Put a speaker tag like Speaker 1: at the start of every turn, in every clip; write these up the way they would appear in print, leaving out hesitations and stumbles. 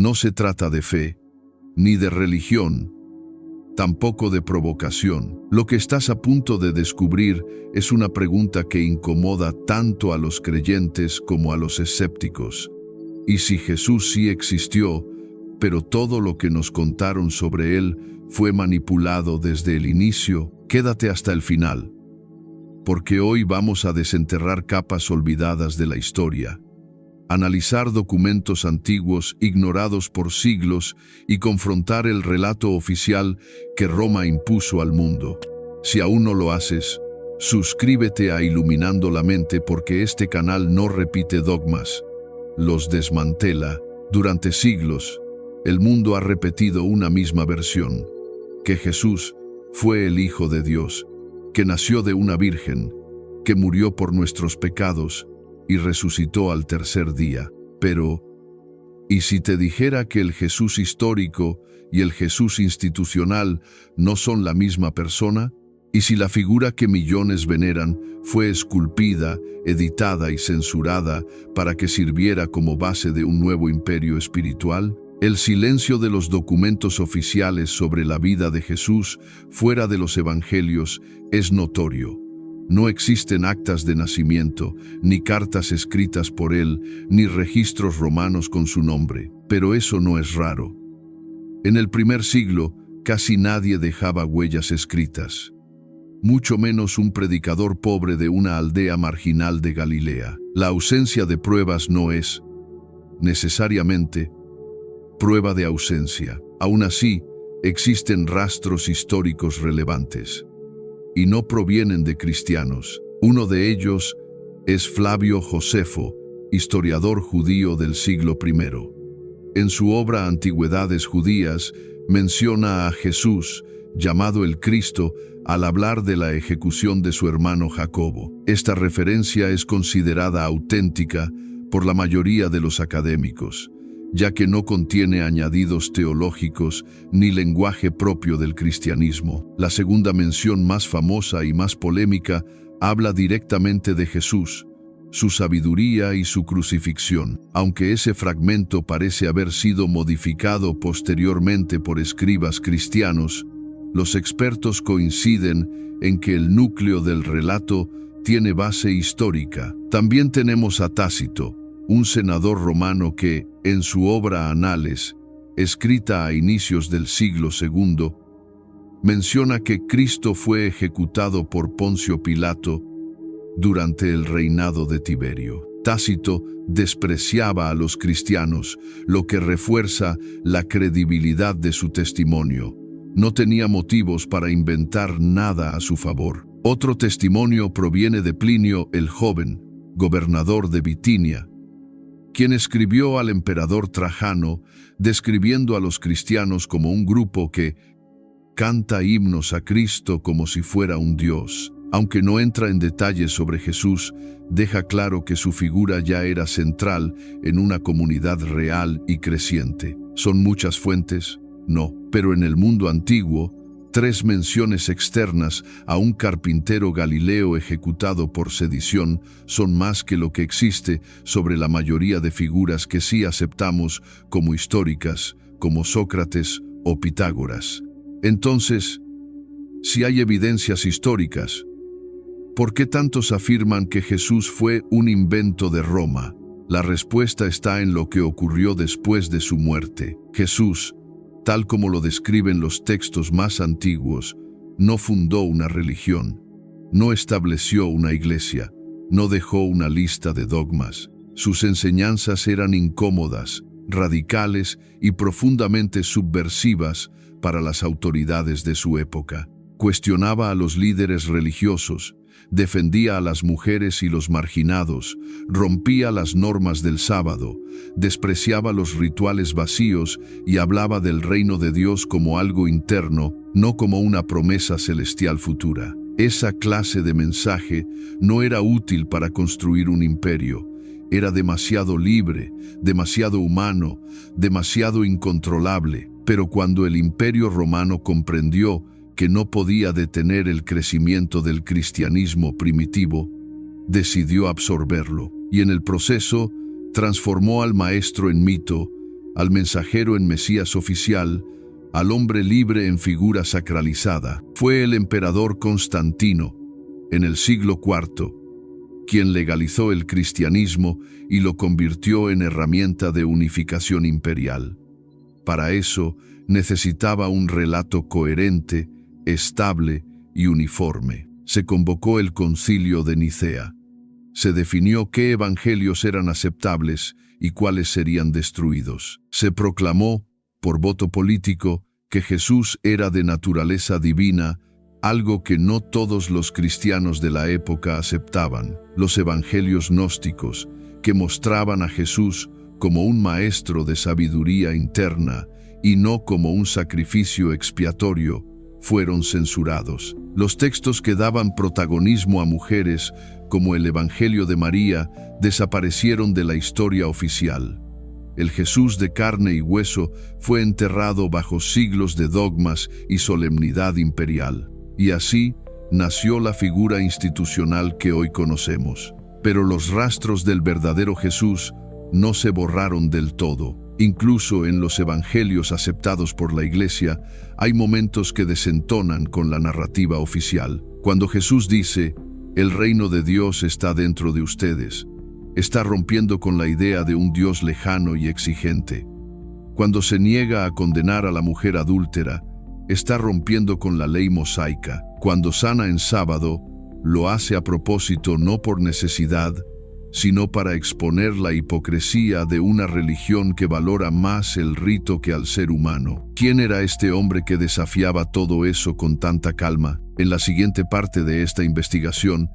Speaker 1: No se trata de fe, ni de religión, tampoco de provocación. Lo que estás a punto de descubrir es una pregunta que incomoda tanto a los creyentes como a los escépticos. ¿Y si Jesús sí existió, pero todo lo que nos contaron sobre él fue manipulado desde el inicio? Quédate hasta el final, porque hoy vamos a desenterrar capas olvidadas de la historia, analizar documentos antiguos ignorados por siglos y confrontar el relato oficial que Roma impuso al mundo. Si aún no lo haces, suscríbete a Iluminando la Mente, porque este canal no repite dogmas, los desmantela. Durante siglos, el mundo ha repetido una misma versión: que Jesús fue el Hijo de Dios, que nació de una virgen, que murió por nuestros pecados y resucitó al tercer día. Pero, ¿y si te dijera que el Jesús histórico y el Jesús institucional no son la misma persona? ¿Y si la figura que millones veneran fue esculpida, editada y censurada para que sirviera como base de un nuevo imperio espiritual? El silencio de los documentos oficiales sobre la vida de Jesús fuera de los evangelios es notorio. No existen actas de nacimiento, ni cartas escritas por él, ni registros romanos con su nombre. Pero eso no es raro. En el primer siglo, casi nadie dejaba huellas escritas, mucho menos un predicador pobre de una aldea marginal de Galilea. La ausencia de pruebas no es, necesariamente, prueba de ausencia. Aún así, existen rastros históricos relevantes, y no provienen de cristianos. Uno de ellos es Flavio Josefo, historiador judío del siglo I. En su obra Antigüedades Judías, menciona a Jesús, llamado el Cristo, al hablar de la ejecución de su hermano Jacobo. Esta referencia es considerada auténtica por la mayoría de los académicos, ya que no contiene añadidos teológicos ni lenguaje propio del cristianismo. La segunda mención, más famosa y más polémica, habla directamente de Jesús, su sabiduría y su crucifixión. Aunque ese fragmento parece haber sido modificado posteriormente por escribas cristianos, los expertos coinciden en que el núcleo del relato tiene base histórica. También tenemos a Tácito, un senador romano que, en su obra Anales, escrita a inicios del siglo II, menciona que Cristo fue ejecutado por Poncio Pilato durante el reinado de Tiberio. Tácito despreciaba a los cristianos, lo que refuerza la credibilidad de su testimonio. No tenía motivos para inventar nada a su favor. Otro testimonio proviene de Plinio el Joven, gobernador de Bitinia, quien escribió al emperador Trajano, describiendo a los cristianos como un grupo que canta himnos a Cristo como si fuera un dios. Aunque no entra en detalles sobre Jesús, deja claro que su figura ya era central en una comunidad real y creciente. ¿Son muchas fuentes? No, pero en el mundo antiguo, 3 menciones externas a un carpintero galileo ejecutado por sedición son más que lo que existe sobre la mayoría de figuras que sí aceptamos como históricas, como Sócrates o Pitágoras. Entonces, si hay evidencias históricas, ¿por qué tantos afirman que Jesús fue un invento de Roma? La respuesta está en lo que ocurrió después de su muerte. Jesús, tal como lo describen los textos más antiguos, no fundó una religión, no estableció una iglesia, no dejó una lista de dogmas. Sus enseñanzas eran incómodas, radicales y profundamente subversivas para las autoridades de su época. Cuestionaba a los líderes religiosos, defendía a las mujeres y los marginados, rompía las normas del sábado, despreciaba los rituales vacíos y hablaba del reino de Dios como algo interno, no como una promesa celestial futura. Esa clase de mensaje no era útil para construir un imperio. Era demasiado libre, demasiado humano, demasiado incontrolable. Pero cuando el Imperio Romano comprendió que no podía detener el crecimiento del cristianismo primitivo, decidió absorberlo, y en el proceso transformó al maestro en mito al mensajero en Mesías oficial, al hombre libre en figura sacralizada. Fue el emperador Constantino, en el siglo IV, quien legalizó el cristianismo y lo convirtió en herramienta de unificación imperial. Para eso necesitaba un relato coherente, estable y uniforme. Se convocó el Concilio de Nicea. Se definió qué evangelios eran aceptables y cuáles serían destruidos. Se proclamó, por voto político, que Jesús era de naturaleza divina, algo que no todos los cristianos de la época aceptaban. Los evangelios gnósticos, que mostraban a Jesús como un maestro de sabiduría interna y no como un sacrificio expiatorio, fueron censurados. Los textos que daban protagonismo a mujeres, como el Evangelio de María, desaparecieron de la historia oficial. El Jesús de carne y hueso fue enterrado bajo siglos de dogmas y solemnidad imperial. Y así nació la figura institucional que hoy conocemos. Pero los rastros del verdadero Jesús no se borraron del todo. Incluso en los evangelios aceptados por la Iglesia, hay momentos que desentonan con la narrativa oficial. Cuando Jesús dice, "El reino de Dios está dentro de ustedes", está rompiendo con la idea de un Dios lejano y exigente. Cuando se niega a condenar a la mujer adúltera, está rompiendo con la ley mosaica. Cuando sana en sábado, lo hace a propósito no por necesidad, sino para exponer la hipocresía de una religión que valora más el rito que al ser humano. ¿Quién era este hombre que desafiaba todo eso con tanta calma? En la siguiente parte de esta investigación,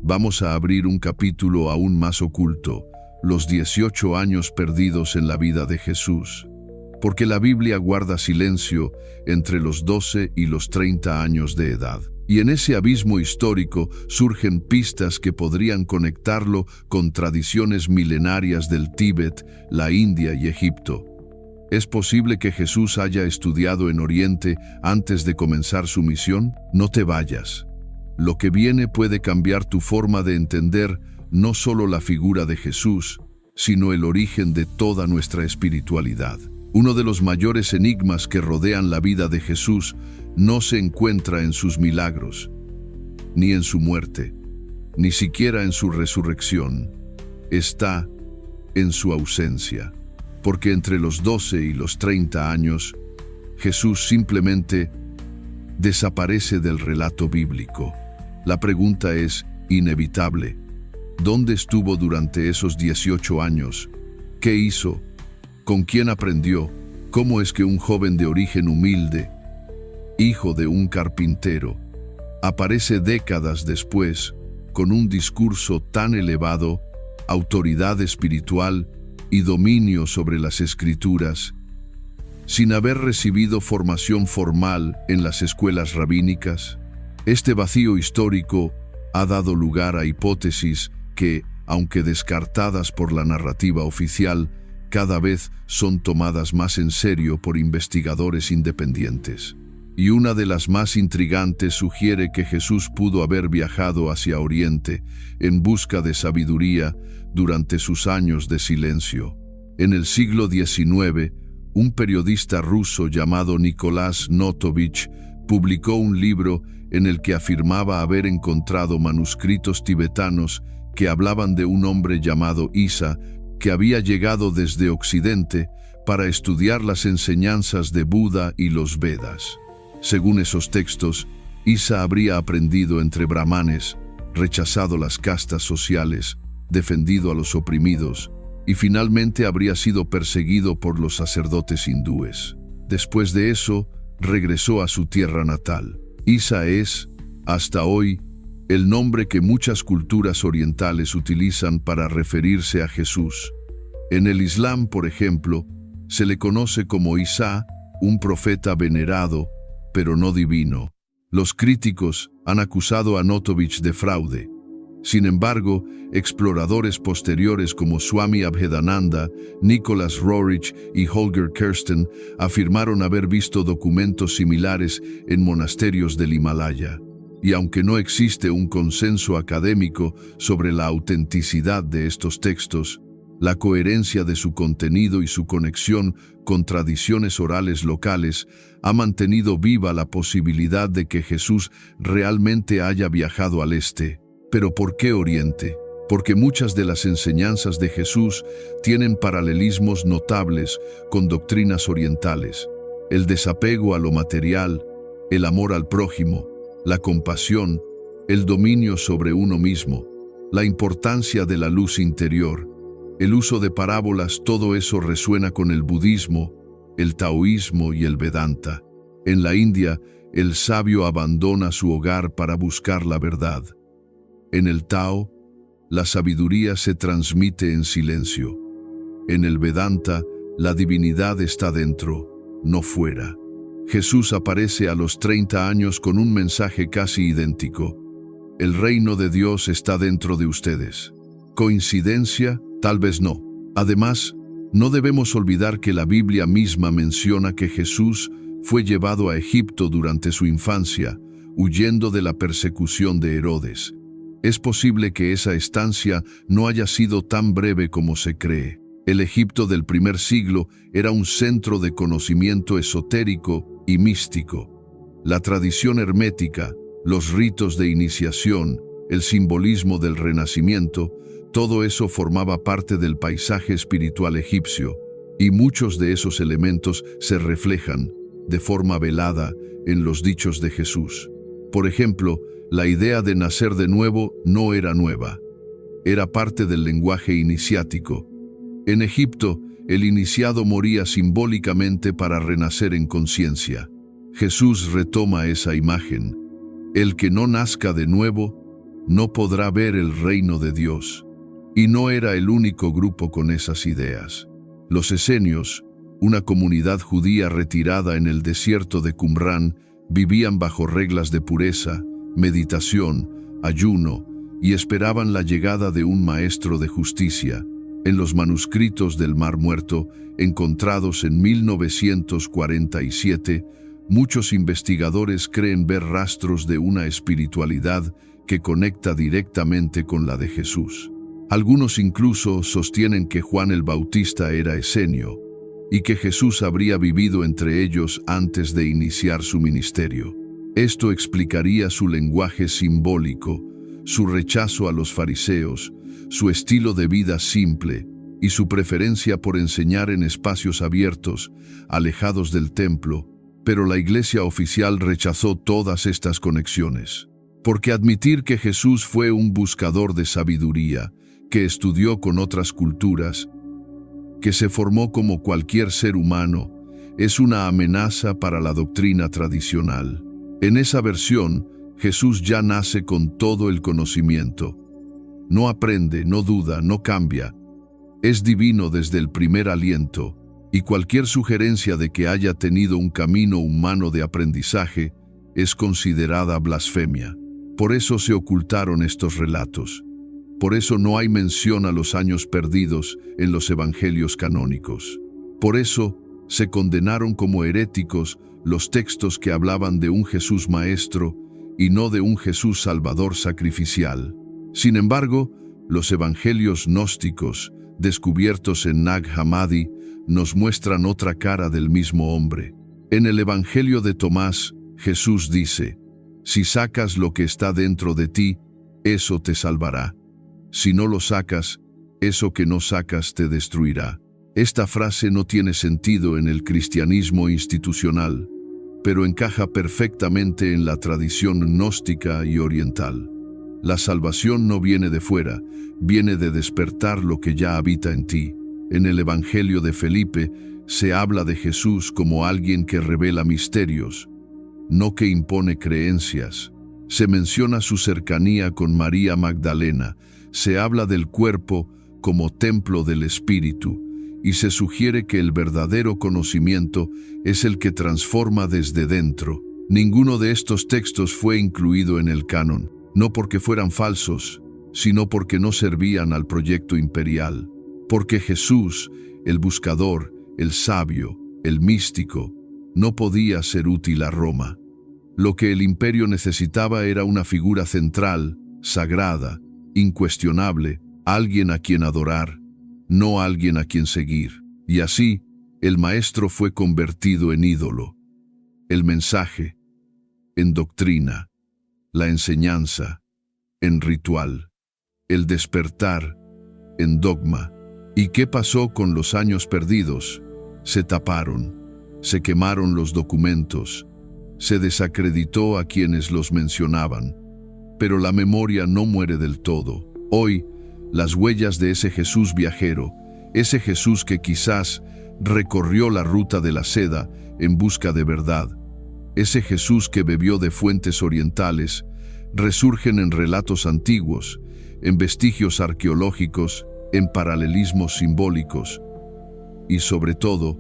Speaker 1: vamos a abrir un capítulo aún más oculto, los 18 años perdidos en la vida de Jesús. Porque la Biblia guarda silencio entre los 12 y los 30 años de edad. Y en ese abismo histórico surgen pistas que podrían conectarlo con tradiciones milenarias del Tíbet, la India y Egipto. ¿Es posible que Jesús haya estudiado en Oriente antes de comenzar su misión? No te vayas. Lo que viene puede cambiar tu forma de entender no solo la figura de Jesús, sino el origen de toda nuestra espiritualidad. Uno de los mayores enigmas que rodean la vida de Jesús no se encuentra en sus milagros, ni en su muerte, ni siquiera en su resurrección. Está en su ausencia, porque entre los 12 y los 30 años, Jesús simplemente desaparece del relato bíblico. La pregunta es inevitable. ¿Dónde estuvo durante esos 18 años? ¿Qué hizo? ¿Con quién aprendió? ¿Cómo es que un joven de origen humilde, hijo de un carpintero, aparece décadas después con un discurso tan elevado, autoridad espiritual y dominio sobre las Escrituras, sin haber recibido formación formal en las escuelas rabínicas? Este vacío histórico ha dado lugar a hipótesis que, aunque descartadas por la narrativa oficial, cada vez son tomadas más en serio por investigadores independientes. Y una de las más intrigantes sugiere que Jesús pudo haber viajado hacia Oriente en busca de sabiduría durante sus años de silencio. En el siglo XIX, un periodista ruso llamado Nikolás Notovich publicó un libro en el que afirmaba haber encontrado manuscritos tibetanos que hablaban de un hombre llamado Isa, que había llegado desde Occidente para estudiar las enseñanzas de Buda y los Vedas. Según esos textos, Isa habría aprendido entre brahmanes, rechazado las castas sociales, defendido a los oprimidos y finalmente habría sido perseguido por los sacerdotes hindúes. Después de eso, regresó a su tierra natal. Isa es, hasta hoy, el nombre que muchas culturas orientales utilizan para referirse a Jesús. En el Islam, por ejemplo, se le conoce como Isa, un profeta venerado, pero no divino. Los críticos han acusado a Notovich de fraude. Sin embargo, exploradores posteriores como Swami Abhedananda, Nicholas Roerich y Holger Kirsten afirmaron haber visto documentos similares en monasterios del Himalaya. Y aunque no existe un consenso académico sobre la autenticidad de estos textos, La coherencia de su contenido y su conexión con tradiciones orales locales ha mantenido viva la posibilidad de que Jesús realmente haya viajado al este. ¿Pero por qué Oriente? Porque muchas de las enseñanzas de Jesús tienen paralelismos notables con doctrinas orientales. El desapego a lo material, el amor al prójimo, la compasión, el dominio sobre uno mismo, la importancia de la luz interior, el uso de parábolas, todo eso resuena con el budismo, el taoísmo y el Vedanta. En la India, el sabio abandona su hogar para buscar la verdad. En el Tao, la sabiduría se transmite en silencio. En el Vedanta, la divinidad está dentro, no fuera. Jesús aparece a los 30 años con un mensaje casi idéntico. El reino de Dios está dentro de ustedes. ¿Coincidencia? Tal vez no. Además, no debemos olvidar que la Biblia misma menciona que Jesús fue llevado a Egipto durante su infancia, huyendo de la persecución de Herodes. Es posible que esa estancia no haya sido tan breve como se cree. El Egipto del primer siglo era un centro de conocimiento esotérico y místico. La tradición hermética, los ritos de iniciación, el simbolismo del renacimiento, todo eso formaba parte del paisaje espiritual egipcio, y muchos de esos elementos se reflejan, de forma velada, en los dichos de Jesús. Por ejemplo, la idea de nacer de nuevo no era nueva. Era parte del lenguaje iniciático. En Egipto, el iniciado moría simbólicamente para renacer en conciencia. Jesús retoma esa imagen. El que no nazca de nuevo, no podrá ver el reino de Dios. Y no era el único grupo con esas ideas. Los esenios, una comunidad judía retirada en el desierto de Qumrán, vivían bajo reglas de pureza, meditación, ayuno, y esperaban la llegada de un maestro de justicia. En los manuscritos del Mar Muerto, encontrados en 1947, muchos investigadores creen ver rastros de una espiritualidad que conecta directamente con la de Jesús. Algunos incluso sostienen que Juan el Bautista era esenio y que Jesús habría vivido entre ellos antes de iniciar su ministerio. Esto explicaría su lenguaje simbólico, su rechazo a los fariseos, su estilo de vida simple y su preferencia por enseñar en espacios abiertos, alejados del templo, pero la Iglesia oficial rechazó todas estas conexiones. Porque admitir que Jesús fue un buscador de sabiduría, que estudió con otras culturas, que se formó como cualquier ser humano, es una amenaza para la doctrina tradicional. En esa versión, Jesús ya nace con todo el conocimiento. No aprende, no duda, no cambia. Es divino desde el primer aliento, y cualquier sugerencia de que haya tenido un camino humano de aprendizaje es considerada blasfemia. Por eso se ocultaron estos relatos. Por eso no hay mención a los años perdidos en los evangelios canónicos. Por eso se condenaron como heréticos los textos que hablaban de un Jesús maestro y no de un Jesús salvador sacrificial. Sin embargo, los evangelios gnósticos, descubiertos en Nag Hammadi, nos muestran otra cara del mismo hombre. En el Evangelio de Tomás, Jesús dice: «Si sacas lo que está dentro de ti, eso te salvará. Si no lo sacas, eso que no sacas te destruirá». Esta frase no tiene sentido en el cristianismo institucional, pero encaja perfectamente en la tradición gnóstica y oriental. La salvación no viene de fuera, viene de despertar lo que ya habita en ti. En el Evangelio de Felipe se habla de Jesús como alguien que revela misterios, no que impone creencias. Se menciona su cercanía con María Magdalena, se habla del cuerpo como templo del Espíritu, y se sugiere que el verdadero conocimiento es el que transforma desde dentro. Ninguno de estos textos fue incluido en el canon, no porque fueran falsos, sino porque no servían al proyecto imperial. Porque Jesús, el buscador, el sabio, el místico, no podía ser útil a Roma. Lo que el imperio necesitaba era una figura central, sagrada, incuestionable, alguien a quien adorar. no alguien a quien seguir. Y así, el maestro fue convertido en ídolo. El mensaje, en doctrina, la enseñanza, en ritual, el despertar, en dogma. ¿Y qué pasó con los años perdidos? Se taparon, se quemaron los documentos, se desacreditó a quienes los mencionaban. Pero la memoria no muere del todo. Hoy, las huellas de ese Jesús viajero, ese Jesús que quizás recorrió la ruta de la seda en busca de verdad, ese Jesús que bebió de fuentes orientales, resurgen en relatos antiguos, en vestigios arqueológicos, en paralelismos simbólicos y, sobre todo,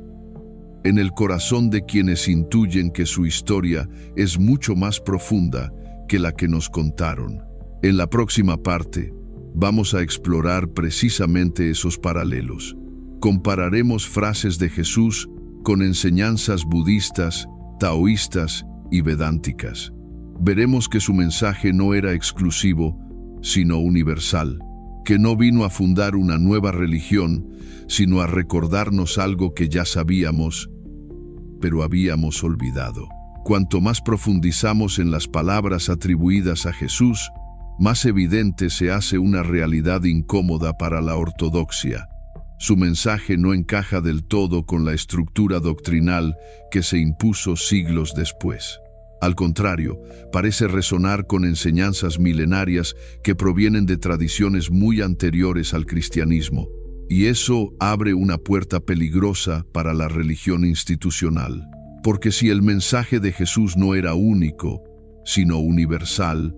Speaker 1: en el corazón de quienes intuyen que su historia es mucho más profunda que la que nos contaron. En la próxima parte, vamos a explorar precisamente esos paralelos. Compararemos frases de Jesús con enseñanzas budistas, taoístas y vedánticas. Veremos que su mensaje no era exclusivo, sino universal, que no vino a fundar una nueva religión, sino a recordarnos algo que ya sabíamos, pero habíamos olvidado. Cuanto más profundizamos en las palabras atribuidas a Jesús, más evidente se hace una realidad incómoda para la ortodoxia. Su mensaje no encaja del todo con la estructura doctrinal que se impuso siglos después. Al contrario, parece resonar con enseñanzas milenarias que provienen de tradiciones muy anteriores al cristianismo, y eso abre una puerta peligrosa para la religión institucional. Porque si el mensaje de Jesús no era único, sino universal,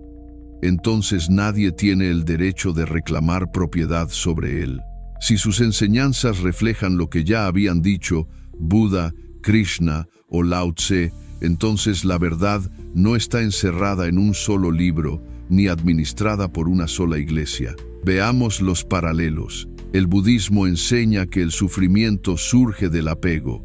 Speaker 1: entonces nadie tiene el derecho de reclamar propiedad sobre él. Si sus enseñanzas reflejan lo que ya habían dicho Buda, Krishna o Lao Tse, entonces la verdad no está encerrada en un solo libro, ni administrada por una sola iglesia. Veamos los paralelos. El budismo enseña que el sufrimiento surge del apego,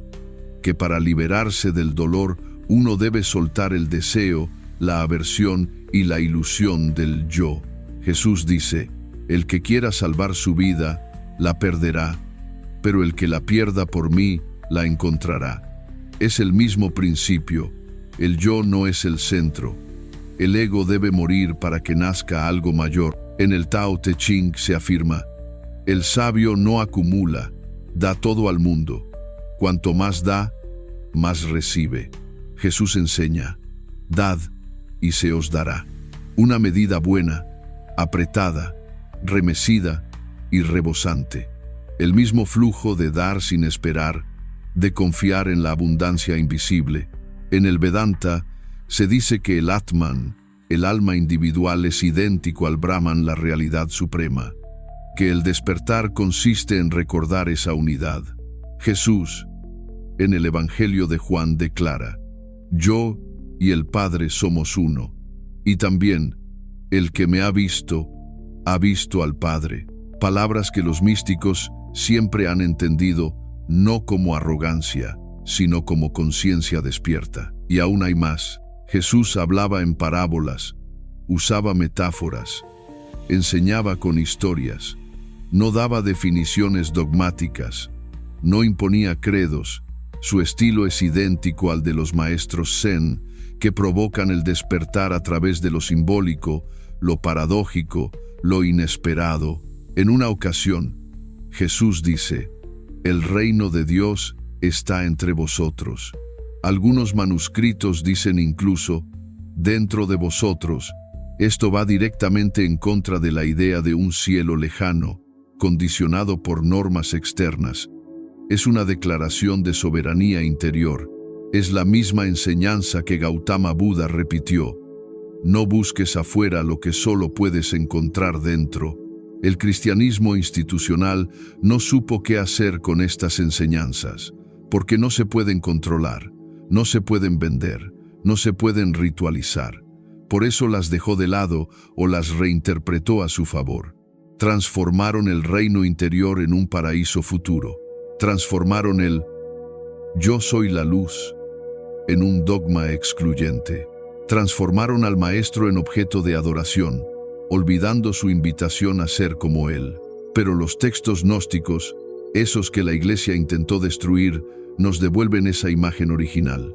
Speaker 1: que para liberarse del dolor uno debe soltar el deseo, la aversión y la ilusión del yo. Jesús dice, el que quiera salvar su vida, la perderá, pero el que la pierda por mí, la encontrará. Es el mismo principio. El yo no es el centro. El ego debe morir para que nazca algo mayor. En el Tao Te Ching se afirma, el sabio no acumula, da todo al mundo. Cuanto más da, más recibe. Jesús enseña, dad y se os dará. Una medida buena, apretada, remecida y rebosante. El mismo flujo de dar sin esperar, de confiar en la abundancia invisible. En el Vedanta se dice que el Atman, el alma individual, es idéntico al Brahman, la realidad suprema, que el despertar consiste en recordar esa unidad. Jesús, en el Evangelio de Juan, declara, yo y el Padre somos uno, y también, el que me ha visto al Padre. Palabras que los místicos siempre han entendido no como arrogancia, sino como conciencia despierta. Y aún hay más. Jesús hablaba en parábolas, usaba metáforas, enseñaba con historias, no daba definiciones dogmáticas, no imponía credos. Su estilo es idéntico al de los maestros Zen, que provocan el despertar a través de lo simbólico, lo paradójico, lo inesperado. En una ocasión, Jesús dice, el reino de Dios está entre vosotros. Algunos manuscritos dicen incluso, dentro de vosotros. Esto va directamente en contra de la idea de un cielo lejano, condicionado por normas externas. Es una declaración de soberanía interior. Es la misma enseñanza que Gautama Buda repitió. No busques afuera lo que solo puedes encontrar dentro. El cristianismo institucional no supo qué hacer con estas enseñanzas, porque no se pueden controlar, no se pueden vender, no se pueden ritualizar. Por eso las dejó de lado o las reinterpretó a su favor. Transformaron el reino interior en un paraíso futuro. Transformaron el yo soy la luz en un dogma excluyente. Transformaron al maestro en objeto de adoración, olvidando su invitación a ser como él. Pero los textos gnósticos, esos que la Iglesia intentó destruir, nos devuelven esa imagen original.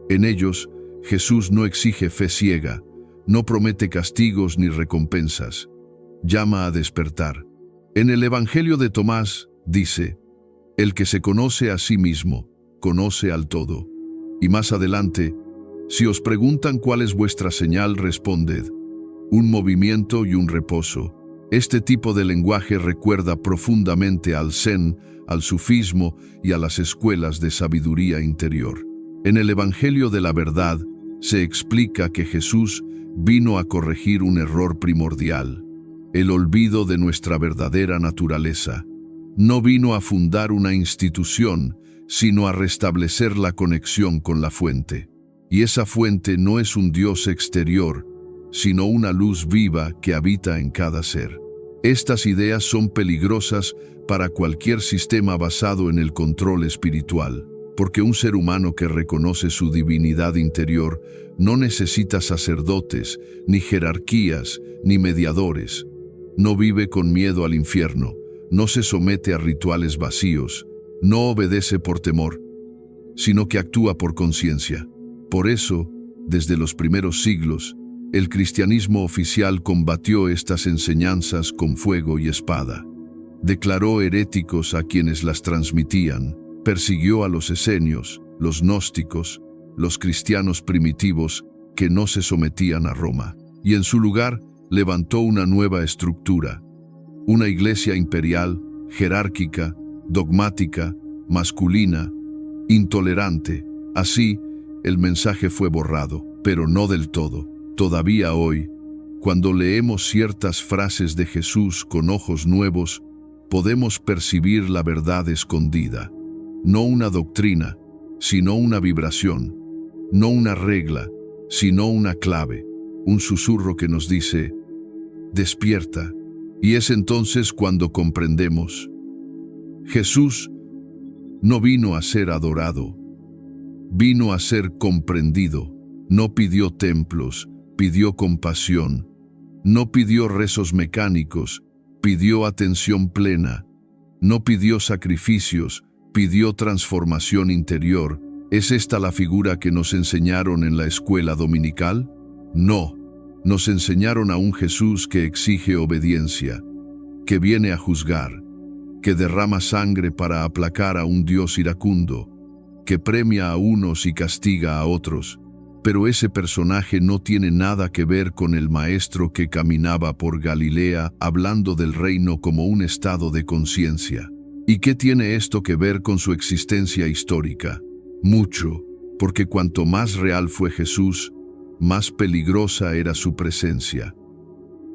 Speaker 1: En ellos, Jesús no exige fe ciega, no promete castigos ni recompensas. Llama a despertar. En el Evangelio de Tomás, dice: el que se conoce a sí mismo, conoce al todo. Y más adelante: si os preguntan cuál es vuestra señal, responded: un movimiento y un reposo. Este tipo de lenguaje recuerda profundamente al Zen, al sufismo y a las escuelas de sabiduría interior. En el Evangelio de la Verdad se explica que Jesús vino a corregir un error primordial: el olvido de nuestra verdadera naturaleza. No vino a fundar una institución, sino a restablecer la conexión con la fuente. Y esa fuente no es un Dios exterior, sino una luz viva que habita en cada ser. Estas ideas son peligrosas para cualquier sistema basado en el control espiritual, porque un ser humano que reconoce su divinidad interior no necesita sacerdotes, ni jerarquías, ni mediadores. No vive con miedo al infierno, no se somete a rituales vacíos, no obedece por temor, sino que actúa por conciencia. Por eso, desde los primeros siglos, el cristianismo oficial combatió estas enseñanzas con fuego y espada. Declaró heréticos a quienes las transmitían, persiguió a los esenios, los gnósticos, los cristianos primitivos que no se sometían a Roma, y en su lugar levantó una nueva estructura, una iglesia imperial, jerárquica, dogmática, masculina, intolerante. Así, el mensaje fue borrado, pero no del todo. Todavía hoy, cuando leemos ciertas frases de Jesús con ojos nuevos, podemos percibir la verdad escondida. No una doctrina, sino una vibración. No una regla, sino una clave. Un susurro que nos dice: despierta. Y es entonces cuando comprendemos: Jesús no vino a ser adorado, vino a ser comprendido. No pidió templos, pidió compasión. No pidió rezos mecánicos, pidió atención plena. No pidió sacrificios, pidió transformación interior. ¿Es esta la figura que nos enseñaron en la escuela dominical? No. Nos enseñaron a un Jesús que exige obediencia, que viene a juzgar, que derrama sangre para aplacar a un Dios iracundo, que premia a unos y castiga a otros. Pero ese personaje no tiene nada que ver con el maestro que caminaba por Galilea hablando del reino como un estado de conciencia. ¿Y qué tiene esto que ver con su existencia histórica? Mucho, porque cuanto más real fue Jesús, más peligrosa era su presencia.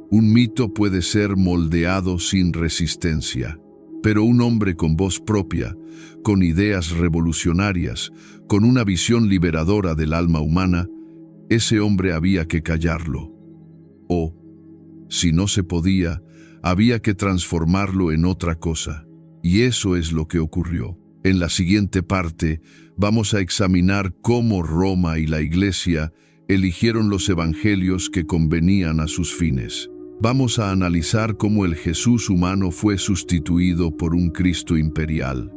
Speaker 1: Un mito puede ser moldeado sin resistencia, pero un hombre con voz propia, con ideas revolucionarias, con una visión liberadora del alma humana, ese hombre había que callarlo. O, si no se podía, había que transformarlo en otra cosa. Y eso es lo que ocurrió. En la siguiente parte, vamos a examinar cómo Roma y la Iglesia eligieron los evangelios que convenían a sus fines. Vamos a analizar cómo el Jesús humano fue sustituido por un Cristo imperial,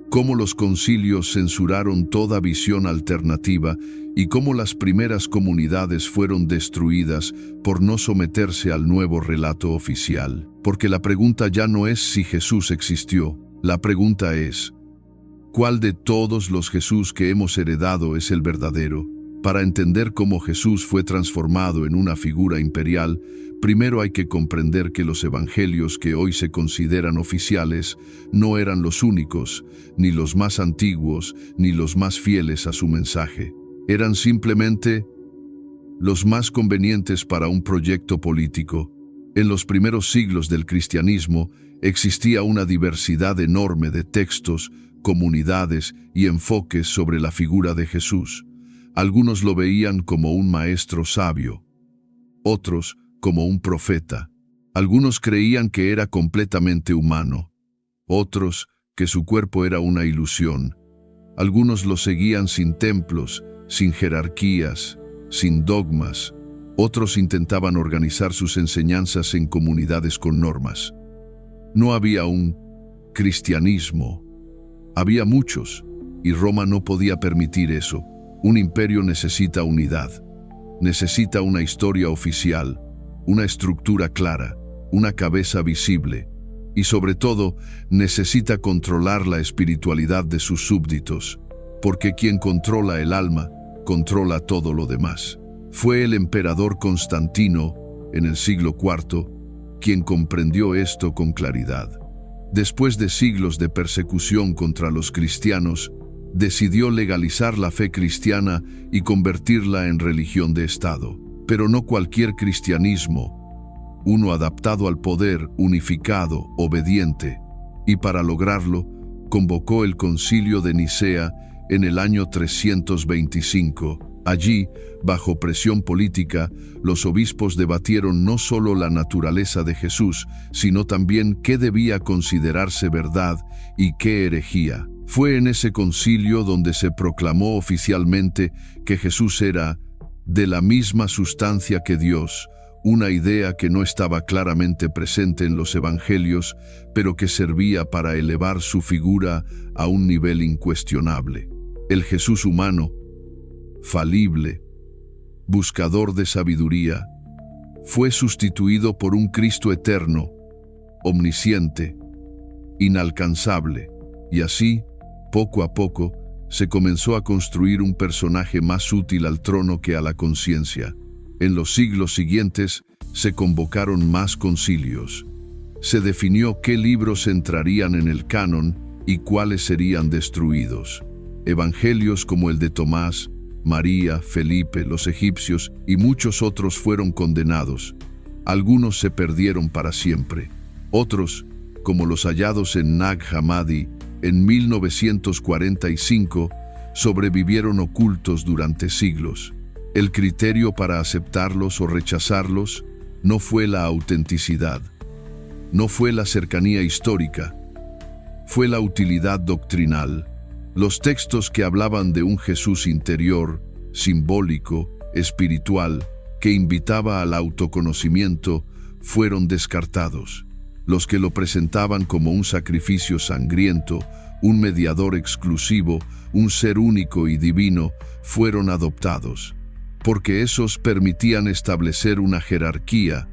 Speaker 1: cómo los concilios censuraron toda visión alternativa y cómo las primeras comunidades fueron destruidas por no someterse al nuevo relato oficial. Porque la pregunta ya no es si Jesús existió, la pregunta es: ¿cuál de todos los Jesús que hemos heredado es el verdadero? Para entender cómo Jesús fue transformado en una figura imperial, primero hay que comprender que los evangelios que hoy se consideran oficiales no eran los únicos, ni los más antiguos, ni los más fieles a su mensaje. Eran simplemente los más convenientes para un proyecto político. En los primeros siglos del cristianismo existía una diversidad enorme de textos, comunidades y enfoques sobre la figura de Jesús. Algunos lo veían como un maestro sabio, otros como un profeta. Algunos creían que era completamente humano, otros que su cuerpo era una ilusión. Algunos lo seguían sin templos, sin jerarquías, sin dogmas. Otros intentaban organizar sus enseñanzas en comunidades con normas. No había un cristianismo. Había muchos, y Roma no podía permitir eso. Un imperio necesita unidad. Necesita una historia oficial, una estructura clara, una cabeza visible, y sobre todo, necesita controlar la espiritualidad de sus súbditos, porque quien controla el alma, controla todo lo demás. Fue el emperador Constantino, en el siglo IV, quien comprendió esto con claridad. Después de siglos de persecución contra los cristianos, decidió legalizar la fe cristiana y convertirla en religión de Estado. Pero no cualquier cristianismo, uno adaptado al poder, unificado, obediente, y para lograrlo, convocó el Concilio de Nicea en el año 325. Allí, bajo presión política, los obispos debatieron no solo la naturaleza de Jesús, sino también qué debía considerarse verdad y qué herejía. Fue en ese concilio donde se proclamó oficialmente que Jesús era de la misma sustancia que Dios, una idea que no estaba claramente presente en los evangelios, pero que servía para elevar su figura a un nivel incuestionable. El Jesús humano, falible, buscador de sabiduría, fue sustituido por un Cristo eterno, omnisciente, inalcanzable, y así, poco a poco, se comenzó a construir un personaje más útil al trono que a la conciencia. En los siglos siguientes, se convocaron más concilios. Se definió qué libros entrarían en el canon y cuáles serían destruidos. Evangelios como el de Tomás, María, Felipe, los egipcios y muchos otros fueron condenados. Algunos se perdieron para siempre. Otros, como los hallados en Nag Hammadi en 1945, sobrevivieron ocultos durante siglos. El criterio para aceptarlos o rechazarlos no fue la autenticidad, no fue la cercanía histórica, fue la utilidad doctrinal. Los textos que hablaban de un Jesús interior, simbólico, espiritual, que invitaba al autoconocimiento, fueron descartados. Los que lo presentaban como un sacrificio sangriento, un mediador exclusivo, un ser único y divino, fueron adoptados, porque esos permitían establecer una jerarquía,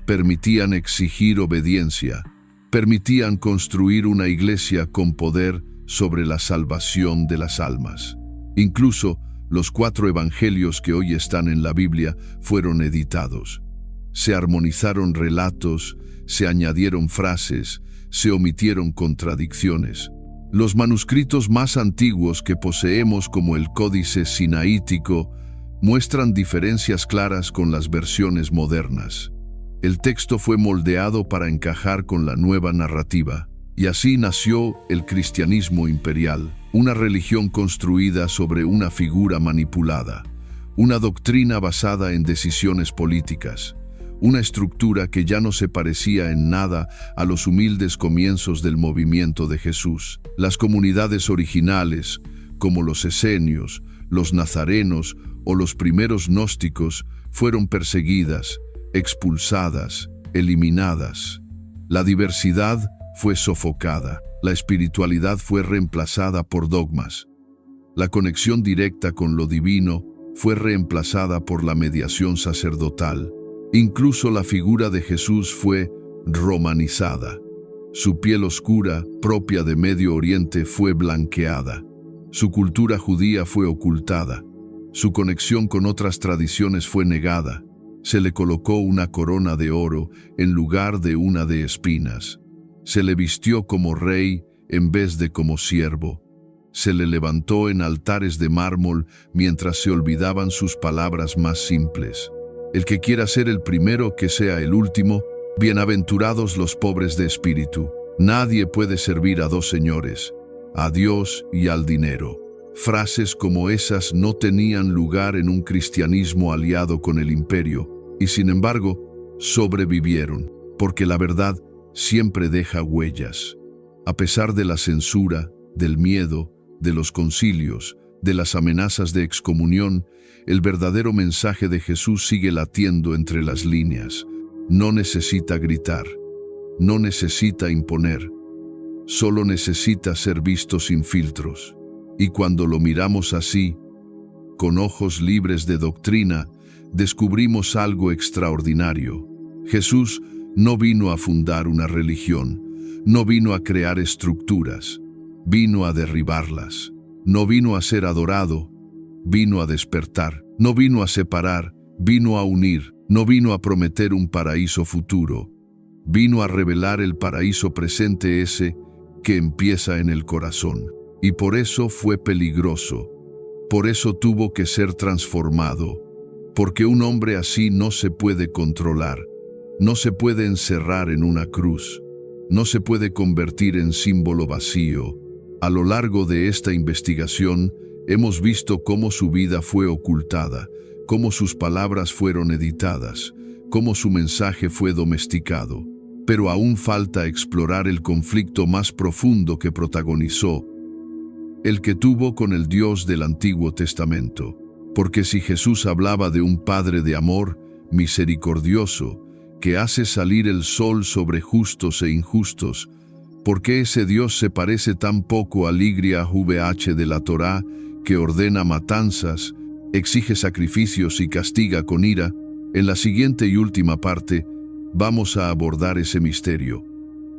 Speaker 1: permitían exigir obediencia, permitían construir una iglesia con poder sobre la salvación de las almas. Incluso los 4 evangelios que hoy están en la Biblia fueron editados. Se armonizaron relatos, se añadieron frases, se omitieron contradicciones. Los manuscritos más antiguos que poseemos, como el Códice Sinaítico, muestran diferencias claras con las versiones modernas. El texto fue moldeado para encajar con la nueva narrativa. Y así nació el cristianismo imperial, una religión construida sobre una figura manipulada, una doctrina basada en decisiones políticas, una estructura que ya no se parecía en nada a los humildes comienzos del movimiento de Jesús. Las comunidades originales, como los esenios, los nazarenos o los primeros gnósticos, fueron perseguidas, expulsadas, eliminadas. La diversidad fue sofocada, la espiritualidad fue reemplazada por dogmas. La conexión directa con lo divino fue reemplazada por la mediación sacerdotal. Incluso la figura de Jesús fue romanizada. Su piel oscura, propia de Medio Oriente, fue blanqueada. Su cultura judía fue ocultada. Su conexión con otras tradiciones fue negada. Se le colocó una corona de oro en lugar de una de espinas. Se le vistió como rey en vez de como siervo. Se le levantó en altares de mármol mientras se olvidaban sus palabras más simples. El que quiera ser el primero, que sea el último. Bienaventurados los pobres de espíritu. Nadie puede servir a 2 señores, a Dios y al dinero. Frases como esas no tenían lugar en un cristianismo aliado con el imperio, y sin embargo, sobrevivieron, porque la verdad siempre deja huellas. A pesar de la censura, del miedo, de los concilios, de las amenazas de excomunión, el verdadero mensaje de Jesús sigue latiendo entre las líneas. No necesita gritar, no necesita imponer, solo necesita ser visto sin filtros. Y cuando lo miramos así, con ojos libres de doctrina, descubrimos algo extraordinario. Jesús no vino a fundar una religión, no vino a crear estructuras, vino a derribarlas. No vino a ser adorado, vino a despertar. No vino a separar, vino a unir. No vino a prometer un paraíso futuro, vino a revelar el paraíso presente, ese que empieza en el corazón. Y por eso fue peligroso, por eso tuvo que ser transformado, porque un hombre así no se puede controlar, no se puede encerrar en una cruz, no se puede convertir en símbolo vacío. A lo largo de esta investigación, hemos visto cómo su vida fue ocultada, cómo sus palabras fueron editadas, cómo su mensaje fue domesticado. Pero aún falta explorar el conflicto más profundo que protagonizó, el que tuvo con el Dios del Antiguo Testamento. Porque si Jesús hablaba de un Padre de amor, misericordioso, que hace salir el sol sobre justos e injustos, ¿por qué ese Dios se parece tan poco al YHWH de la Torá, que ordena matanzas, exige sacrificios y castiga con ira? En la siguiente y última parte, vamos a abordar ese misterio.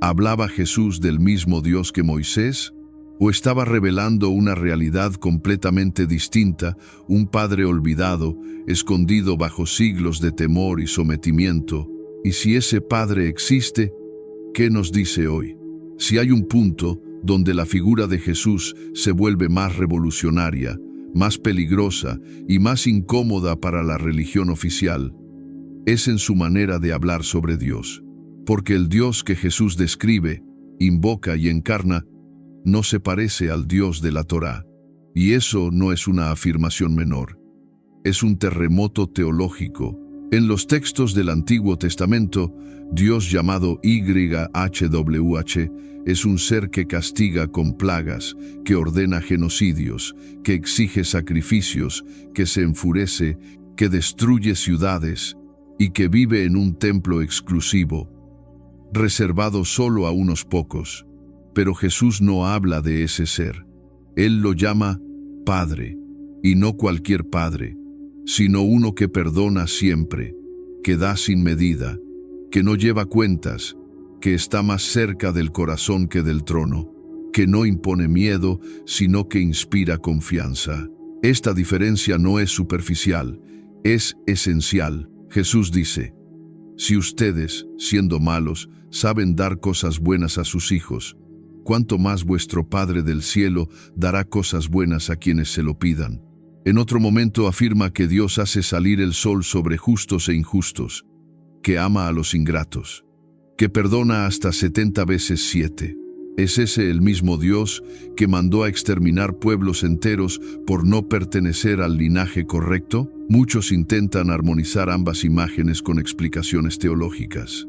Speaker 1: ¿Hablaba Jesús del mismo Dios que Moisés? ¿O estaba revelando una realidad completamente distinta, un Padre olvidado, escondido bajo siglos de temor y sometimiento? Y si ese Padre existe, ¿qué nos dice hoy? Si hay un punto donde la figura de Jesús se vuelve más revolucionaria, más peligrosa y más incómoda para la religión oficial, es en su manera de hablar sobre Dios. Porque el Dios que Jesús describe, invoca y encarna, no se parece al Dios de la Torá. Y eso no es una afirmación menor. Es un terremoto teológico. En los textos del Antiguo Testamento, Dios llamado YHWH es un ser que castiga con plagas, que ordena genocidios, que exige sacrificios, que se enfurece, que destruye ciudades y que vive en un templo exclusivo, reservado solo a unos pocos. Pero Jesús no habla de ese ser. Él lo llama Padre, y no cualquier Padre, sino uno que perdona siempre, que da sin medida, que no lleva cuentas, que está más cerca del corazón que del trono, que no impone miedo, sino que inspira confianza. Esta diferencia no es superficial, es esencial. Jesús dice: si ustedes, siendo malos, saben dar cosas buenas a sus hijos, cuánto más vuestro Padre del cielo dará cosas buenas a quienes se lo pidan. En otro momento afirma que Dios hace salir el sol sobre justos e injustos, que ama a los ingratos, que perdona hasta 70 veces 7. ¿Es ese el mismo Dios que mandó a exterminar pueblos enteros por no pertenecer al linaje correcto? Muchos intentan armonizar ambas imágenes con explicaciones teológicas.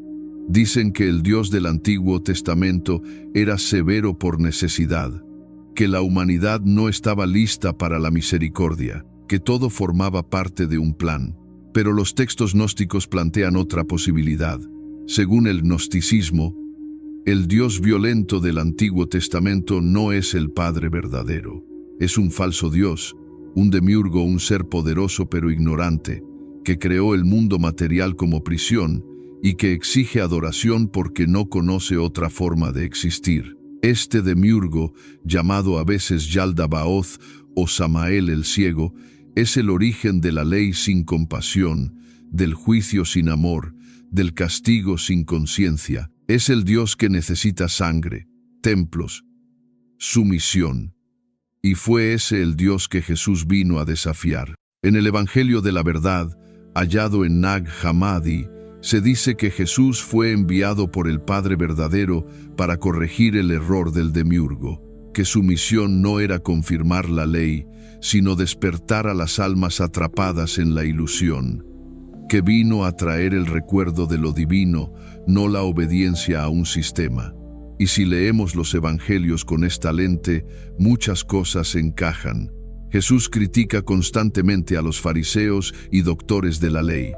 Speaker 1: Dicen que el Dios del Antiguo Testamento era severo por necesidad, que la humanidad no estaba lista para la misericordia, que todo formaba parte de un plan. Pero los textos gnósticos plantean otra posibilidad. Según el gnosticismo, el Dios violento del Antiguo Testamento no es el Padre verdadero. Es un falso Dios, un demiurgo, un ser poderoso pero ignorante, que creó el mundo material como prisión y que exige adoración porque no conoce otra forma de existir. Este demiurgo, llamado a veces Yaldabaoth o Samael el ciego, es el origen de la ley sin compasión, del juicio sin amor, del castigo sin conciencia. Es el Dios que necesita sangre, templos, sumisión. Y fue ese el Dios que Jesús vino a desafiar. En el Evangelio de la Verdad, hallado en Nag Hammadi, se dice que Jesús fue enviado por el Padre verdadero para corregir el error del demiurgo, que su misión no era confirmar la ley, sino despertar a las almas atrapadas en la ilusión, que vino a traer el recuerdo de lo divino, no la obediencia a un sistema. Y si leemos los evangelios con esta lente, muchas cosas encajan. Jesús critica constantemente a los fariseos y doctores de la ley.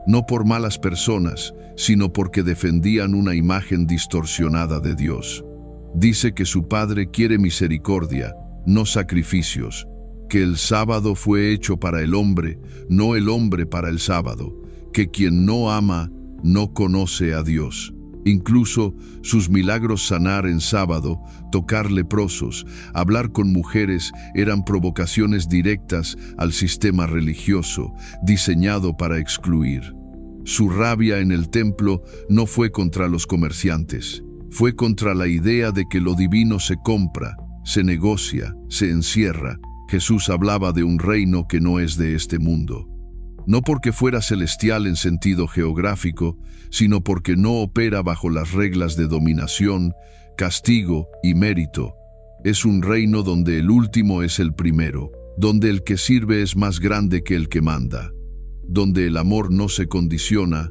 Speaker 1: no por malas personas, sino porque defendían una imagen distorsionada de Dios. Dice que su Padre quiere misericordia, no sacrificios, que el sábado fue hecho para el hombre, no el hombre para el sábado, que quien no ama no conoce a Dios. Incluso sus milagros sanar en sábado, tocar leprosos, hablar con mujeres eran provocaciones directas al sistema religioso, diseñado para excluir. Su rabia en el templo no fue contra los comerciantes, fue contra la idea de que lo divino se compra, se negocia, se encierra. Jesús hablaba de un reino que no es de este mundo. No porque fuera celestial en sentido geográfico, sino porque no opera bajo las reglas de dominación, castigo y mérito. Es un reino donde el último es el primero, donde el que sirve es más grande que el que manda, donde el amor no se condiciona,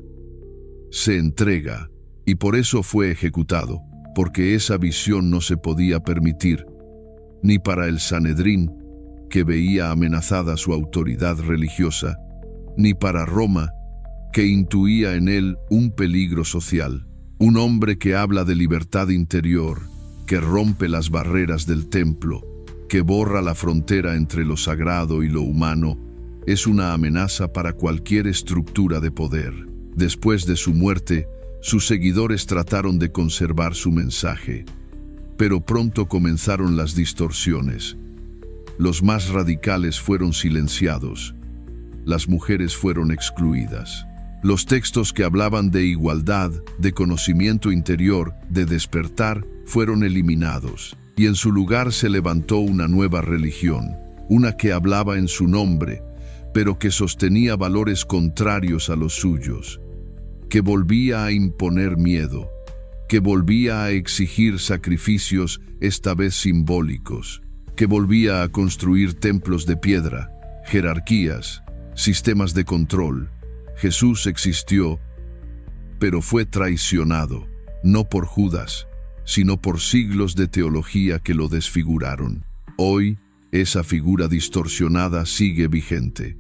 Speaker 1: se entrega, y por eso fue ejecutado, porque esa visión no se podía permitir, ni para el Sanedrín, que veía amenazada su autoridad religiosa, ni para Roma, que intuía en él un peligro social. Un hombre que habla de libertad interior, que rompe las barreras del templo, que borra la frontera entre lo sagrado y lo humano, es una amenaza para cualquier estructura de poder. Después de su muerte, sus seguidores trataron de conservar su mensaje, pero pronto comenzaron las distorsiones. Los más radicales fueron silenciados. Las mujeres fueron excluidas. Los textos que hablaban de igualdad, de conocimiento interior, de despertar, fueron eliminados, y en su lugar se levantó una nueva religión, una que hablaba en su nombre, pero que sostenía valores contrarios a los suyos, que volvía a imponer miedo, que volvía a exigir sacrificios, esta vez simbólicos, que volvía a construir templos de piedra, jerarquías, sistemas de control. Jesús existió, pero fue traicionado, no por Judas, sino por siglos de teología que lo desfiguraron. Hoy, esa figura distorsionada sigue vigente.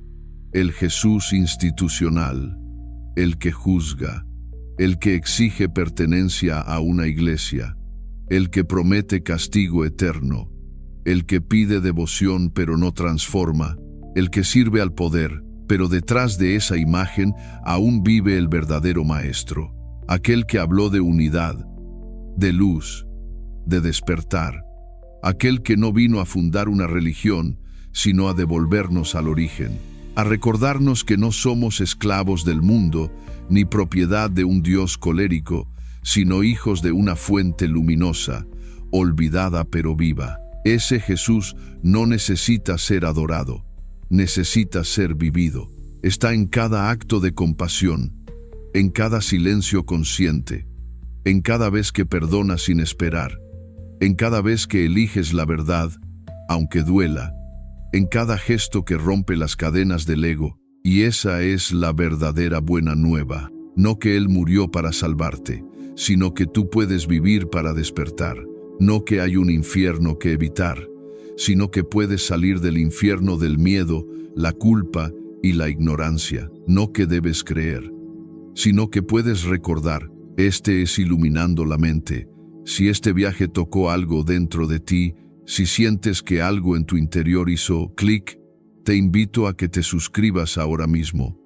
Speaker 1: El Jesús institucional, el que juzga, el que exige pertenencia a una iglesia, el que promete castigo eterno, el que pide devoción pero no transforma, el que sirve al poder, pero detrás de esa imagen aún vive el verdadero maestro, aquel que habló de unidad, de luz, de despertar, aquel que no vino a fundar una religión, sino a devolvernos al origen, a recordarnos que no somos esclavos del mundo, ni propiedad de un Dios colérico, sino hijos de una fuente luminosa, olvidada pero viva. Ese Jesús no necesita ser adorado, necesita ser vivido. Está en cada acto de compasión, en cada silencio consciente, en cada vez que perdonas sin esperar, en cada vez que eliges la verdad, aunque duela, en cada gesto que rompe las cadenas del ego. Y esa es la verdadera buena nueva. No que Él murió para salvarte, sino que tú puedes vivir para despertar. No que hay un infierno que evitar, sino que puedes salir del infierno del miedo, la culpa y la ignorancia. No que debes creer, sino que puedes recordar. Este es iluminando la mente. Si este viaje tocó algo dentro de ti, si sientes que algo en tu interior hizo clic, te invito a que te suscribas ahora mismo.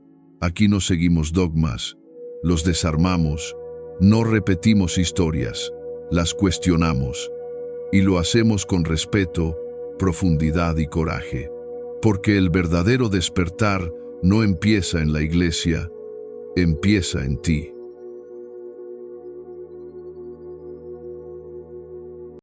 Speaker 1: Aquí no seguimos dogmas, los desarmamos, no repetimos historias, las cuestionamos, y lo hacemos con respeto, profundidad y coraje. Porque el verdadero despertar no empieza en la iglesia, empieza en ti.